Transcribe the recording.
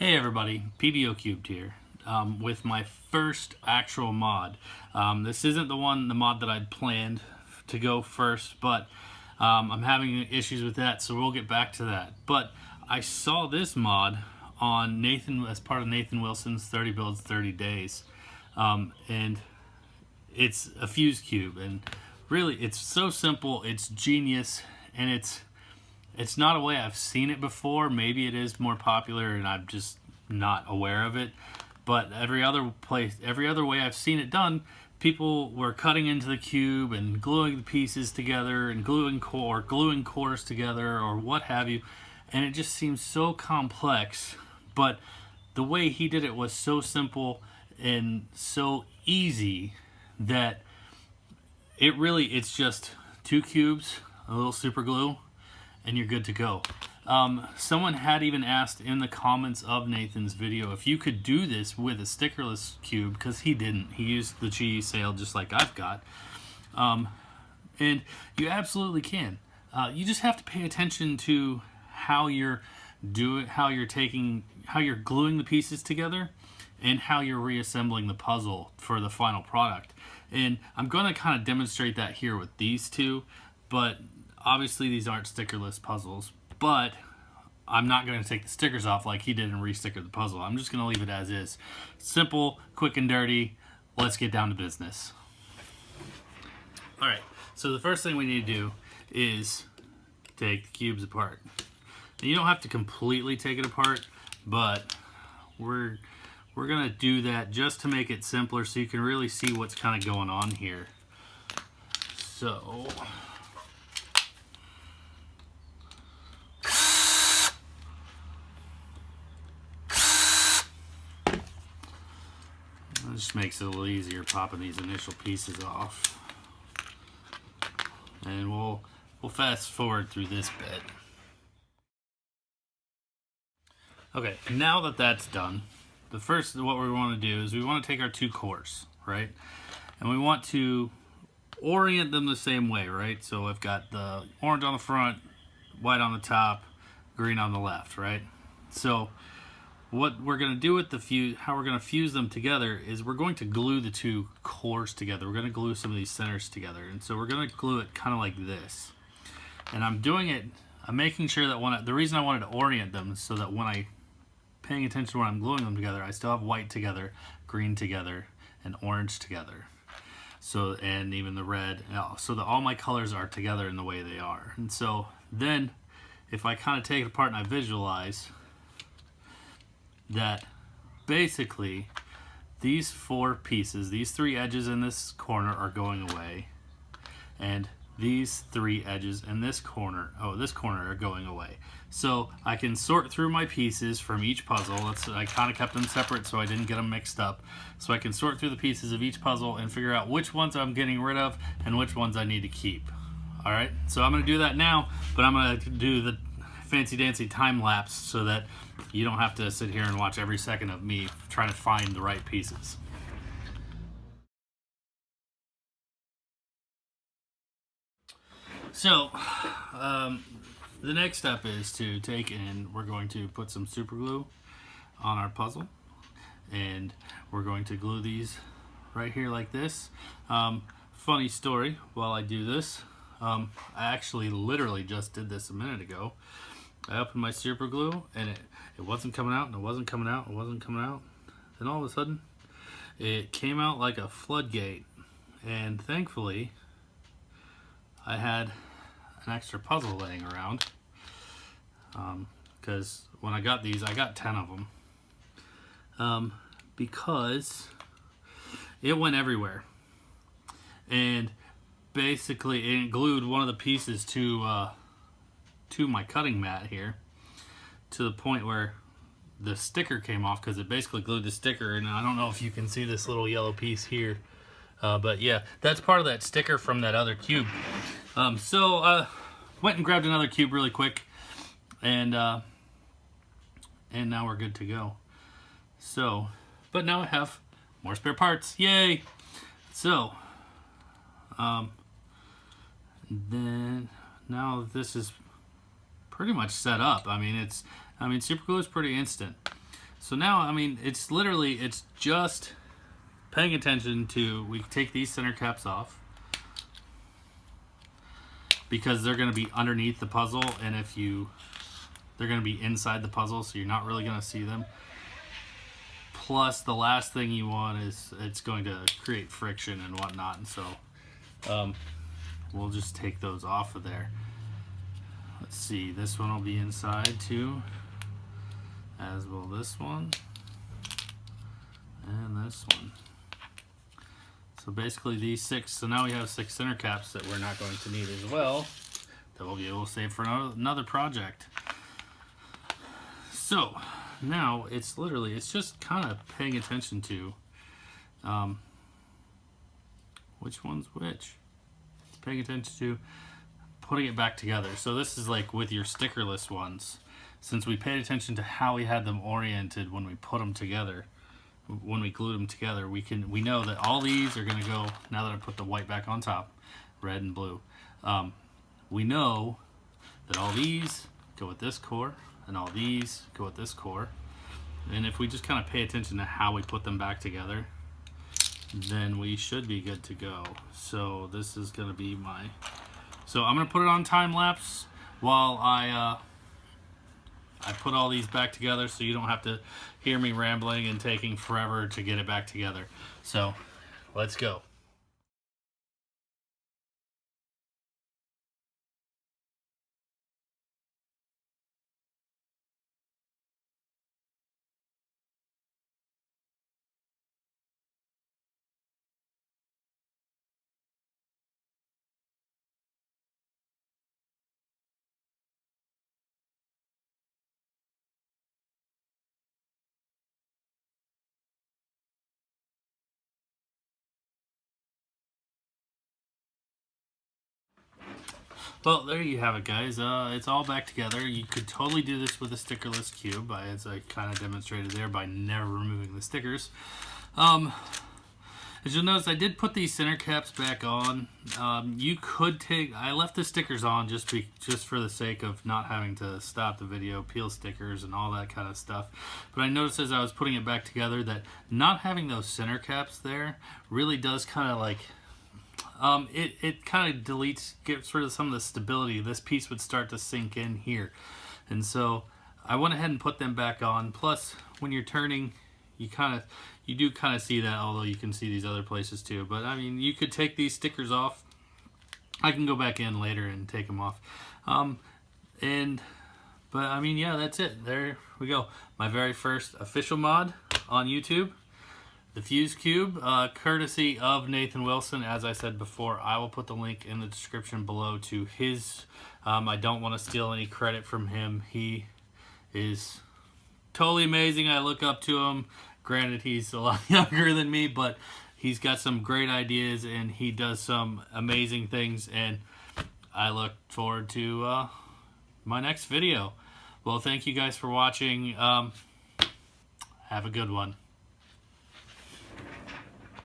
Hey everybody, FuseCube here with my first actual mod. This isn't the mod that I'd planned to go first, but I'm having issues with that, so we'll get back to that. But I saw this mod on as part of Nathan Wilson's 30 Builds 30 Days, and it's a FuseCube, and really it's so simple, it's genius, and it's not a way I've seen it before. Maybe it is more popular and I'm just not aware of it. But every other way I've seen it done, people were cutting into the cube and gluing the pieces together and gluing cores together or what have you. And it just seems so complex. But the way he did it was so simple and so easy that it's just two cubes, a little super glue, and you're good to go. Someone had even asked in the comments of Nathan's video if you could do this with a stickerless cube, because he didn't. He used the cheese sale just like I've got. And you absolutely can. You just have to pay attention to how you're gluing the pieces together and how you're reassembling the puzzle for the final product. And I'm going to kind of demonstrate that here with these two, but obviously these aren't stickerless puzzles, but I'm not going to take the stickers off like he did and re-sticker the puzzle. I'm just going to leave it as is. Simple, quick and dirty. Let's get down to business. Alright, so the first thing we need to do is take the cubes apart. Now, you don't have to completely take it apart, but we're going to do that just to make it simpler so you can really see what's kind of going on here. So it just makes it a little easier popping these initial pieces off. And we'll fast forward through this bit. Okay, now that that's done, what we want to do is we want to take our two cores, right? And we want to orient them the same way, right? So I've got the orange on the front, white on the top, green on the left, right? So what we're going to do with how we're going to fuse them together is we're going to glue the two cores together. We're going to glue some of these centers together. And so we're going to glue it kind of like this. And I'm making sure that the reason I wanted to orient them is so that paying attention to when I'm gluing them together, I still have white together, green together, and orange together. So, and even the red, so that all my colors are together in the way they are. And so then if I kind of take it apart and I visualize that basically these four pieces, these three edges in this corner are going away, and these three edges in this corner are going away. So I can sort through my pieces from each puzzle. I kind of kept them separate so I didn't get them mixed up. So I can sort through the pieces of each puzzle and figure out which ones I'm getting rid of and which ones I need to keep. Alright, so I'm going to do that now, but I'm going to do the fancy dancy time lapse so that you don't have to sit here and watch every second of me trying to find the right pieces. So the next step is to we're going to put some super glue on our puzzle, and we're going to glue these right here like this. Funny story, while I do this, I actually literally just did this a minute ago. I opened my super glue and it wasn't coming out, and it wasn't coming out, it wasn't coming out. Then all of a sudden it came out like a floodgate, and thankfully I had an extra puzzle laying around, because when I got these, I got 10 of them, because it went everywhere, and basically it glued one of the pieces to my cutting mat here to the point where the sticker came off, because it basically glued the sticker. And I don't know if you can see this little yellow piece here, but yeah, that's part of that sticker from that other cube. So went and grabbed another cube really quick, and now we're good to go. So, but now I have more spare parts, yay! So then now this is pretty much set up. I mean, super glue is pretty instant. So now, I mean, it's just paying attention to, we take these center caps off because they're going to be underneath the puzzle, and they're going to be inside the puzzle, so you're not really going to see them. Plus, the last thing you want is it's going to create friction and whatnot, and so we'll just take those off of there. Let's see, this one will be inside too, as will this one, and this one. So basically these 6, so now we have 6 center caps that we're not going to need as well, that we'll be able to save for another project. So now it's just kind of paying attention to which one's which. Paying attention to putting it back together. So this is like with your stickerless ones. Since we paid attention to how we had them oriented when we put them together, when we glued them together, we know that all these are going to go, now that I put the white back on top, red and blue, we know that all these go with this core and all these go with this core. And if we just kind of pay attention to how we put them back together, then we should be good to go. So this is going to be so I'm going to put it on time lapse while I put all these back together, so you don't have to hear me rambling and taking forever to get it back together. So let's go. Well, there you have it, guys. It's all back together. You could totally do this with a stickerless cube, as I kind of demonstrated there, by never removing the stickers. As you'll notice, I did put these center caps back on. You could I left the stickers on just for the sake of not having to stop the video, peel stickers and all that kind of stuff. But I noticed as I was putting it back together that not having those center caps there really does kind of like, it kind of gets rid of some of the stability. This piece would start to sink in here. And so I went ahead and put them back on. Plus, when you're turning, you do kind of see that, although you can see these other places too. But I mean, you could take these stickers off. I can go back in later and take them off. But I mean, yeah, that's it. There we go. My very first official mod on YouTube. The FuseCube, courtesy of Nathan Wilson. As I said before, I will put the link in the description below to his. I don't want to steal any credit from him. He is totally amazing. I look up to him. Granted, he's a lot younger than me, but he's got some great ideas and he does some amazing things. And I look forward to my next video. Well, thank you guys for watching. Have a good one.